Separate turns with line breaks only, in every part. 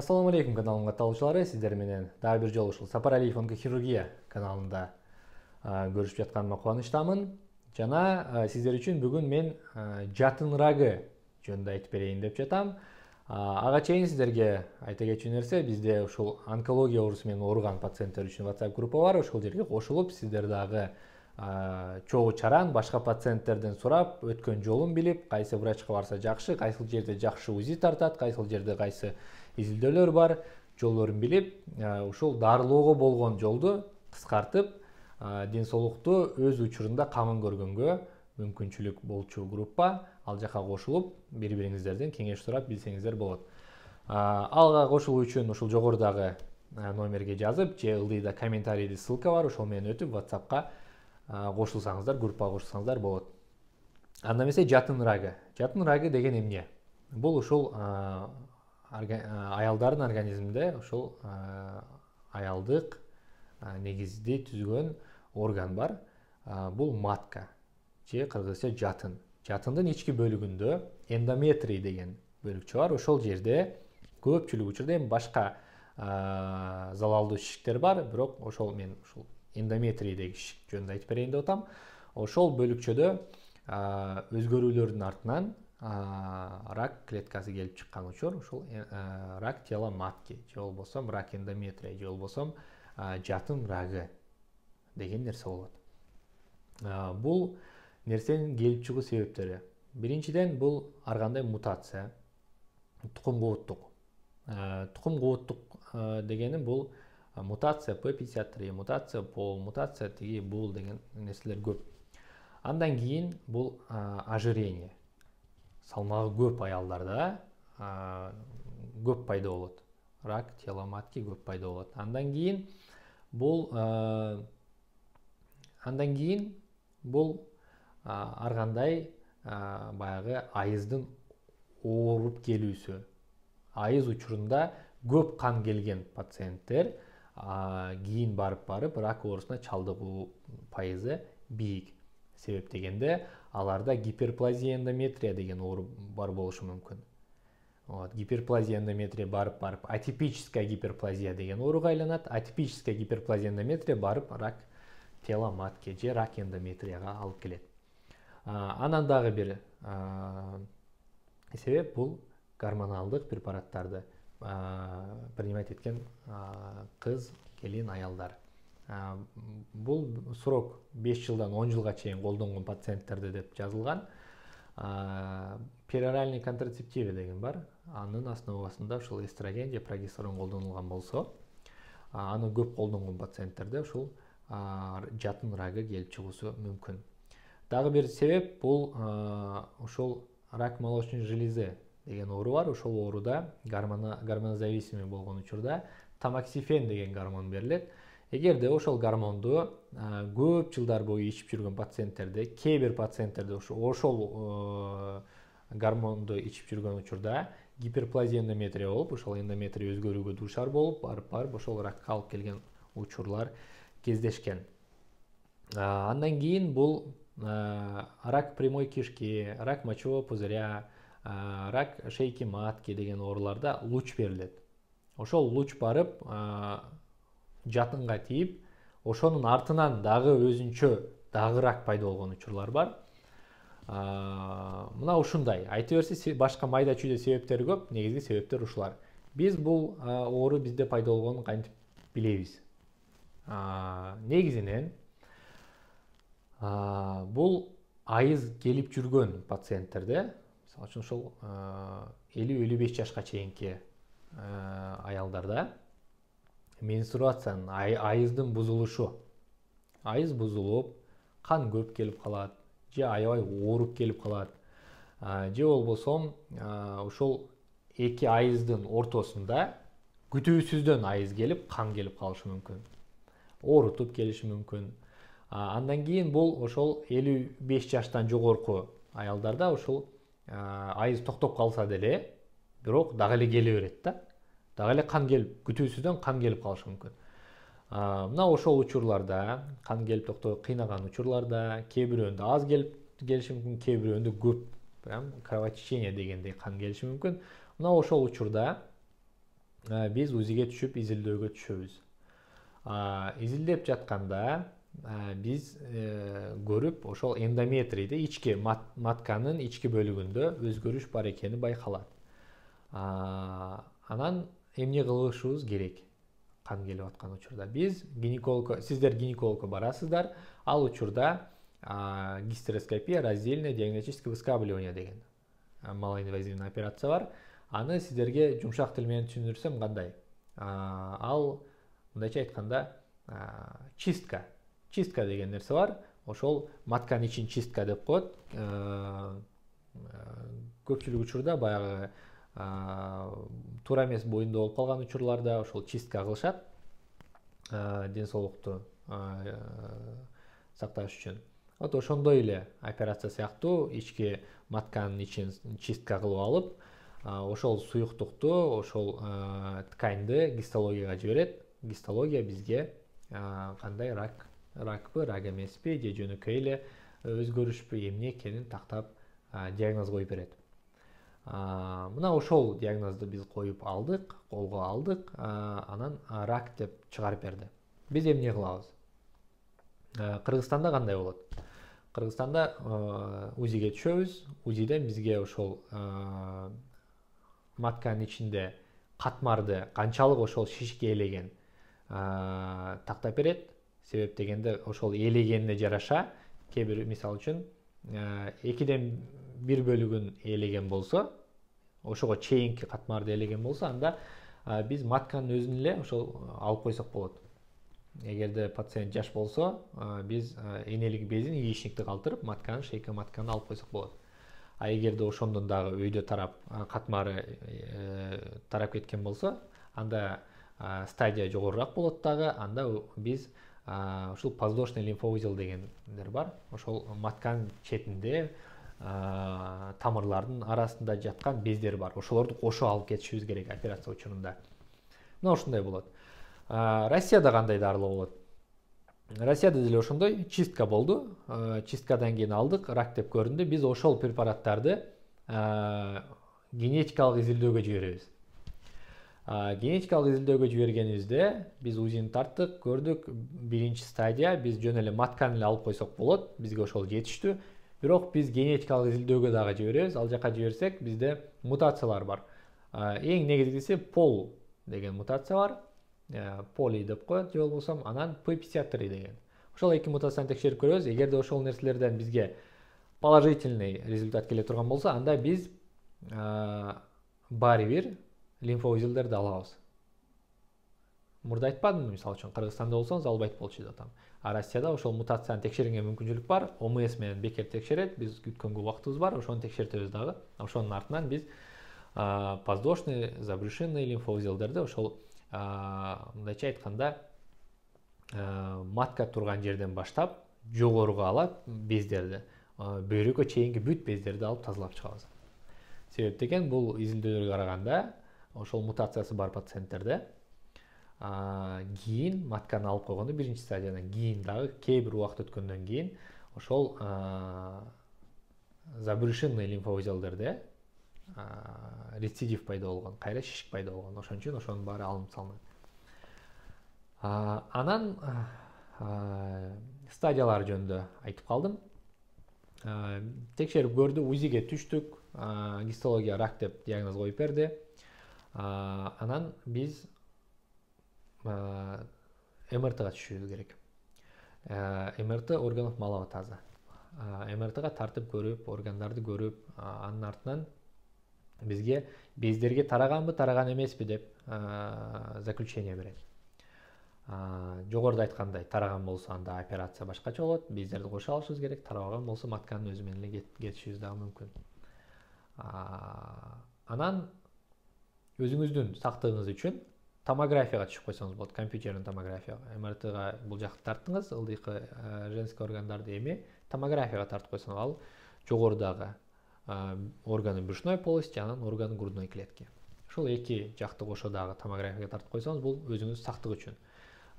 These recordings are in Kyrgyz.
Ассаламу алейкум каналының катталуучулары, сиздер менен дагы бир жолу ушул Сапар Алиев онкохирургия каналында көрүшүп жатканыма кубанычтамын. Жана сиздер үчүн бүгүн мен жатын рагы жөнүндө айтып берейин деп жатам. Ага чейин сиздерге айта кетчү нерсе, бизде ушул онкология оорусу менен ооруган пациенттер үчүн WhatsApp группа бар. Ошол жерге кошулуп, сиздер дагы чогуу чаран башка пациенттерден сурап, өткөн жолун билип, кайсы врачка барса жакшы, кайсыл жерде жакшы УЗИ тартат, кайсыл жерде кайсы изилдөөлөр бар, жолдорун билип, ушул дарылоого болгон жолду кыскартып, ден соолукту өз учурунда камын көргөнгө мүмкүнчүлүк болчу группа. Ал жака кошулуп, бири-бириңиздерден кеңеш сурап билсеңиздер болот. Алга кошулуу үчүн ушул жогорудагы номерге жазып, же ылдыйда комментарийде ссылка бар, ошол менен өтүп WhatsAppка кошулсаңыздар, группага кошулсаңыздар болот. Анда эмесе жатын рагы. Жатын рагы деген эмне? Бул ушул аялдардын организминде ушул аялдык негизди түзгөн орган бар. Бул матка же кыргызча жатын. Жатындын ички бөлүгүндө эндометрий деген бөлүкчө бар. Ошол жерде көпчүлүк учурда эми башка залалдуу шишиктер бар, бирок ошол мен ушул эндометрийдеги шишик жөнүндө айтып берейин деп атам. Ошол бөлүкчөдө өзгөрүүлөрдүн артынан рак клеткасы келип чыккан учур, ушул рак тела матки, же болбосо рак эндометрия, же болбосо жатын рагы деген нерсе болот. Бул нерсенин келип чыгуу себептери. Биринчиден, бул ар кандай мутация, тукум кубуттук. Тукум кубуттук дегени бул мутация P53, мутация POL, мутация тиги бул деген нерселер көп. Андан кийин бул ожирение. Салмагы көп аялдарда көп пайда болот. Рак тела матки көп пайда болот. Андан кийин бул ар кандай баягы айыздын ооруп келүүсү. Айыз учурунда көп кан келген пациенттер кийин барып рак оорусуна чалдыгуу пайызы бийик. Себеп дегенде аларда гиперплазия эндометрия деген оору бар болушу мүмкүн. Гиперплазия эндометрия барып атипическая гиперплазия деген ооруга айланат. Атипическая гиперплазия эндометрия барып рак тела матки же рак эндометрияга алып келет. Анан дагы бир себеп бул гормоналдык препараттарды принимать эткен кыз, келин, аялдар. Бул срок 5 жылдан 10 жылга чейин колдонгон пациенттерде деп жазылган. Пероральный контрацептивы деген бар. Анын основасында ушул эстроген же прогестерон колдонулган болсо, аны көп колдонгон пациенттерде ушул жатын рагы келип чыгуусу мүмкүн. Дагы бир себеп бул ушул рак молочной железы деген оору бар. Ошол ооруда гормонозависимый болгон учурда тамоксифен деген гормон берилет. Эгерде ошол гормонду көп жылдар бою ичип жүргөн пациенттерде, кээ бир пациенттерде ошол гормонду ичип жүргөн учурда гиперплазия эндометрия болуп, ошол эндометрия өзгөрүүгө дуушар болуп, барып ошол ракка алып келген учурлар кездешкен. Андан кийин бул рак прямой кишки, рак мочевого пузыря, рак шейки матки деген ооруларда луч берилет. Ошол луч барып жатынга тийип, ошонун артынан дагы өзүнчө дагы рак пайда болгон учурлар бар. Мына ушундай. Айта берсе башка майда чүйдө себептери көп, негизги себептер ушулар. Биз бул оору бизде пайда болгонун кантип билебиз? Негизинен бул айыз келип жүргөн пациенттерде, мисалы үчүн ошол 50-55 жашка чейинки аялдарда менструациянын, айыздын бузулушу. Айыз бузулуп, кан көп келип калат, же аябай ооруп келип калат, же болбосо ошол эки айыздын ортосунда күтүүсүздөн айыз келип, кан келип калышы мүмкүн. Оорутуп келиши мүмкүн. Андан кийин бул ошол 55 жаштан жогорку аялдарда ошол айыз токтоп калса деле, бирок дагы эле келе берет да. Дагы эле кан келип, күтүүсүздөн кан келип калышы мүмкүн. Мына ошол учурларда, кан келип токтой кыйнаган учурларда, кээ бирөөндө аз келиши мүмкүн, кээ бирөөндө көп, прям кровотечение дегендей кан келиши мүмкүн. Мына ошол учурда биз узиге түшүп изилдөөгө түшөбүз. Изилдеп жатканда биз көрүп ошол эндометрийде ички матканын ички бөлүгүндө өзгөрүш бар экени байкалат. Анан эмне кылышыбыз керек? Кан келип аткан учурда биз сиздер гинекологко барасыздар. Ал учурда гистероскопия, раздельное диагностическое выскабливание деген малоинвазивный операция бар. Аны сиздерге жумшак тил менен түшүндүрсөм кандай? Ал мындайча айтканда чистка деген нерсе бар. Ошол матканын ичин чистка деп коет. Көпчүлүк учурда баягы туура эмес боюнда болуп калган учурларда ошол чистка кылышат ден соолукту сакташ үчүн. Вот ошондой эле операция сыяктуу ички матканын ичин чистка кылып алып, ошол суюктукту, ошол тканьды гистологияга жиберет. Гистология бизге кандай ракпы, рак эмеспи, же жөнөкөй эле өзгөрүшпү, эмне экенин тактап диагноз коюп берет. Мына ошол диагнозду биз коюп алдык, колго алдык, анан рак деп чыгарып берди. Биз эмне кылабыз? Кыргызстанда кандай болот? Кыргызстанда УЗИге түшөбүз. УЗИден бизге ошол матканын ичинде катмарды канчалык ошол шишик ээлеген тактап берет. Себеп дегенде ошол ээлегенине жараша, кээ бир мисалы үчүн 2ден 1 бөлүгүн ээлеген болсо, ошого чейинки катмарды ээлеген болсо, анда биз матканын өзүн эле ошол алып койсок болот. Эгерде пациент жаш болсо, биз энелик безин яичникти калтырып, матканын, шейка матканын алып койсок болот. Эгерде ошондон дагы өйдө катмары тарап кеткен болсо, анда стадия жогорураак болот дагы. Анда биз ушул подвздошный лимфоузел дегендер бар. Ошол матканын четинде тамырлардын арасында жаткан бездер бар. Ошолорду кошо алып кетишибиз керек операция учурунда. Мына ушундай болот. Россияда кандай дарылоо болот? Россияда деле ошондой чистка болду. Чисткадан кийин алдык, рак деп көрүндү. Биз ошол препараттарды генетикалык изилдөөгө жиберебиз. Генетикалык изилдөөгө жибергенибизде биз УЗИни тарттык, көрдүк, биринчи стадия, биз жөн эле матканы эле алып койсок болот, бизге ошол жетиштүү. Бирок биз генетикалык изилдөөгө дагы жиберебиз. Ал жака жиберсек, бизде мутациялар бар. Эң негизгиси пол деген мутация бар. Поли деп коет, же болбосо анан P53 деген. Ошол эки мутацияны текшерип көрөбүз. Эгерде ошол нерселерден бизге положительный результат келе турган болсо, анда биз баары бир лимфоузелдерди алабыз. Мурда айтпадымбы, мисалы үчүн Кыргызстанда болсоңуз албайт болчу деп атам. Россияда ошол мутацияны текшерүүгө мүмкүнчүлүк бар. ОМС менен бекер текшерет. Биз күткөнгө убактыбыз бар. Ошону текшертебиз дагы. Ошонун артынан биз подвздошный, забрюшинный лимфоузелдерди ошол мындайча айтканда матка турган жерден баштап жогоруга алат бездерди. Бөйрөккө чейинки бүт бездерди алып тазалап чыгабыз. Себеп деген бул изилдөөлөргө караганда ошол мутациясы бар пациенттерде кийин матканы алып койгондо биринчи стадиядан кийин дагы кээ бир убакыт өткөндөн кийин ошол забрюшинный лимфоузелдерде рецидив пайда болгон, кайра шишик пайда болгон. Ошон үчүн ошонун баары алынып салынат. Анан стадиялар жөнүндө айтып калдым. Текшерип көрдү, УЗИге түштүк, гистология рак деп диагноз коюп берди. Анан биз МРТга түшүбүз керек. МРТ органов малого таза. МРТга тартып көрүп, органдарды көрүп, анын артынан бизге бездерге тараганбы, тараган эмеспи деп заключение берет. Жогоруда айткандай, тараган болсо анда операция башкача болот, бездерди кошо алышыбыз керек, тарабаган болсо матканын өзү менен эле кетишибиз дагы мүмкүн. Анан өзүңүздүн сактыгыңыз үчүн томографияга түшүп койсоңуз болот, компьютерный томографияга. МРТга бул жакты тарттыңыз, ылдыйкы женский органдарды эми томографияга тартып койсоңуз, ал жогорудагы органы брюшной полости, анан органы грудной клетки. Ошол эки жакты кошо дагы томографияга тартып койсоңуз, бул өзүңүз сактык үчүн.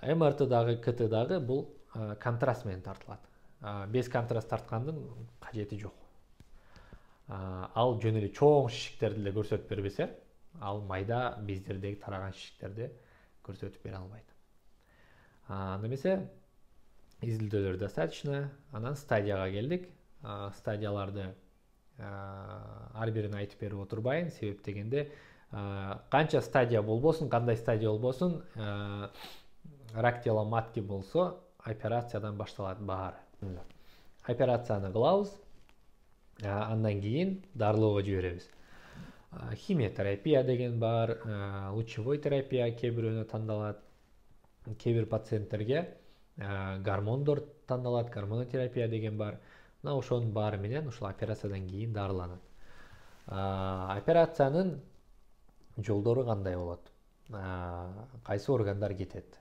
МРТ дагы, КТ дагы бул контраст менен тартылат. Без контраст тарткандын кажети жок. Ал жөн эле чоң шишиктерди эле көрсөтүп бербесе, ал майда бездердеги тараган шишиктерди көрсөтүп бере албайт. Анда эмесе изилдөөлөр достаточно. Анан стадияга келдик. Стадияларды ар бирин айтып берип отурбайын, себеп дегенде канча стадия болбосун, кандай стадия болбосун, рак тела матки болсо операциядан башталат баары. Операцияны кылабыз, андан кийин дарылоого жиберебиз. Химиотерапия деген бар, лучевой терапия кээ бирөөнө тандалат, кээ бир пациенттерге гормондор тандалат, гормонотерапия деген бар. Мына ошонун баары менен ушул операциядан кийин дарыланат. Операциянын жолдору кандай болот? Кайсы органдар кетет?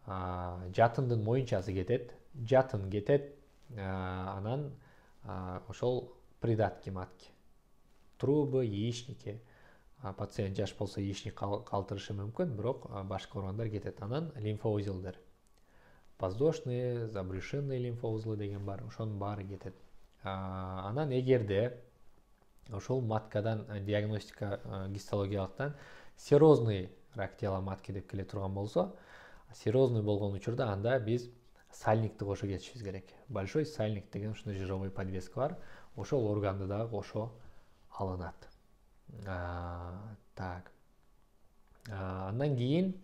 Жатындын моюнчасы кетет, жатын кетет, анан ошол придатки матки, трубы, яичники. Пациент жаш болсо яичник калтырышы мүмкүн, бирок башка органдар кетет. Анан лимфоузелдер, подвздошный, забрюшинный лимфоузлы деген бар, ошонун баары кетет. Анан эгерде ошол маткадан диагностика гистологиялыктан серозный рак тела матки деп келе турган болсо, серозный болгон учурда анда биз сальникти кошо кетишибиз керек. Большой сальник деген ушундай жировой подвеска бар, ошол органды дагы кошо алынат. Так. Андан кийин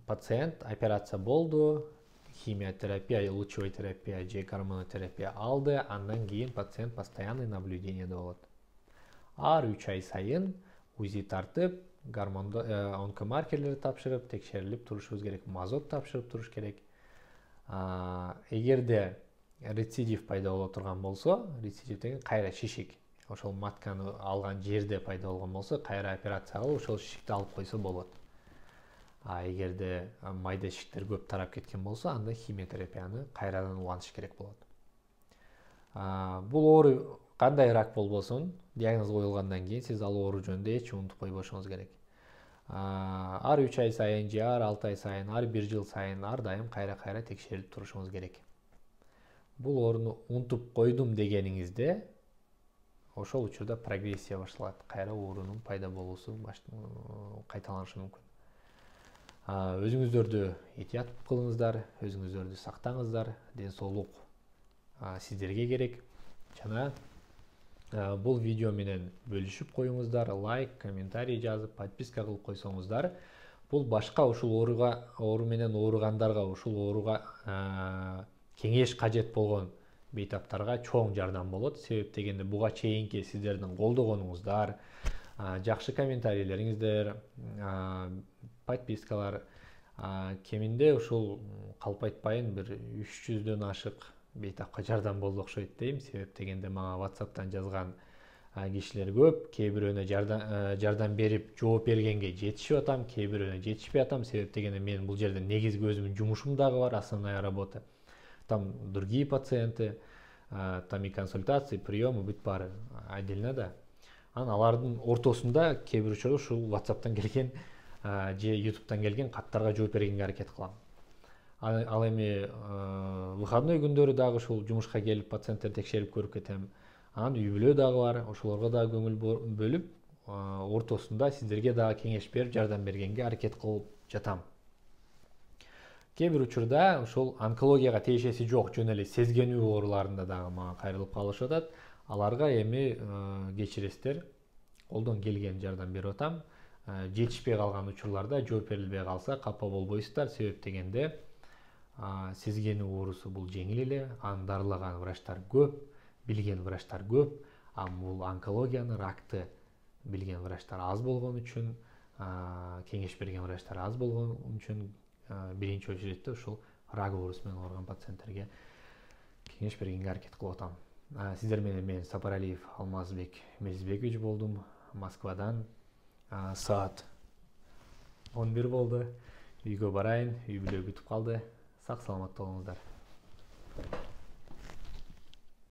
пациент операция болду, химиотерапия, лучевой терапия же гормонотерапия алды, андан кийин пациент постоянный наблюдениеде болот. Ар 3 ай сайын УЗИ тартып, онкомаркерлерди тапшырып, текшерилип турушубуз керек, мазот тапшырып туруш керек. Эгерде рецидив пайда боло турган болсо, рецидив деген кайра шишик, ошол матканы алган жерде пайда болгон болсо, кайра операция кылып ошол шишикти алып койсо болот. Эгерде майда шишиктер көп тарап кеткен болсо, анда химиотерапияны кайрадан улантыш керек болот. Бул оору кандай рак болбосун, диагноз коюлгандан кийин сиз ал оору жөнүндө эч унутуп койбошуңуз керек. Ар 3 ай сайын же ар 6 ай сайын, ар 1 жыл сайын ар дайым кайра текшерип турушуңуз керек. Бул ооруну унутуп койдум дегениңизде ошол учурда прогрессия башталат. Кайра оорунун пайда болуусу кайталанышы мүмкүн. Өзүңүздөрдү этият кылыңыздар, өзүңүздөрдү сактаңыздар. Ден соолук сиздерге керек. Жана бул видео менен бөлүшүп коюңуздар, лайк, комментарий жазып, подписка кылып койсоңуздар. Бул башка ушул оору менен ооругандарга, ушул ооруга кеңеш кажет болгон бейтаптарга чоң жардам болот. Себеп дегенде буга чейинки сиздердин колдогонуңуздар, жакшы комментарийлериңиздер, подпискалар, кеминде ушул калп айтпайын бир 300дөн ашык бейтапка жардам болду окшойт дейм. Себеп дегенде мага WhatsApp'тан жазган кишилер көп. Кээ бирөөнө жардам берип жооп бергенге жетишип атам, кээ бирөөнө жетишпей атам. Себеп дегенде мен бул жерде негизги өзүмдүн жумушум дагы бар, основная работа. Там другие пациенты, там и консультации, приемы, бүт баары отдельно да. Алардын ортосунда кээ бир учурда ушул WhatsApp'тан келген же YouTube'тан келген каттарга жооп бергенге аракет кылам. Ал эми выходной күндөрү дагы ушул жумушка келип пациенттерди текшерип көрүп кетем. Анан үй бүлө дагы бар, ошолорго дагы көңүл бөлүп, ортосунда сиздерге дагы кеңеш берип, жардам бергенге аракет кылып жатам. Кээ бир учурда ушул онкологияга тиешеси жок, жөн эле сезгенүү ооруларында дагы мага кайрылып калышып атат. Аларга эми кечиресиздер, колдон келген жардам берип атам. Жетишпей калган учурларда, жооп берилбей калса капа болбойсуздар. Себеп дегенде сезгенүү оорусу бул жеңил эле, аны дарылаган врачтар көп, билген врачтар көп. Бул онкологияны, ракты билген врачтар аз болгон үчүн, кеңеш берген врачтар аз болгон үчүн биринчи очередте ушул рак оорусу менен ооруган пациенттерге кеңеш бергенге аракет кылып атам. Сиздер менен мен Сапаралиев Алмазбек Мелизбекович болдум. Москвадан саат 11 болду. Үйгө барайын, үй бүлө күтүп калды. Сак саламатта болуңуздар.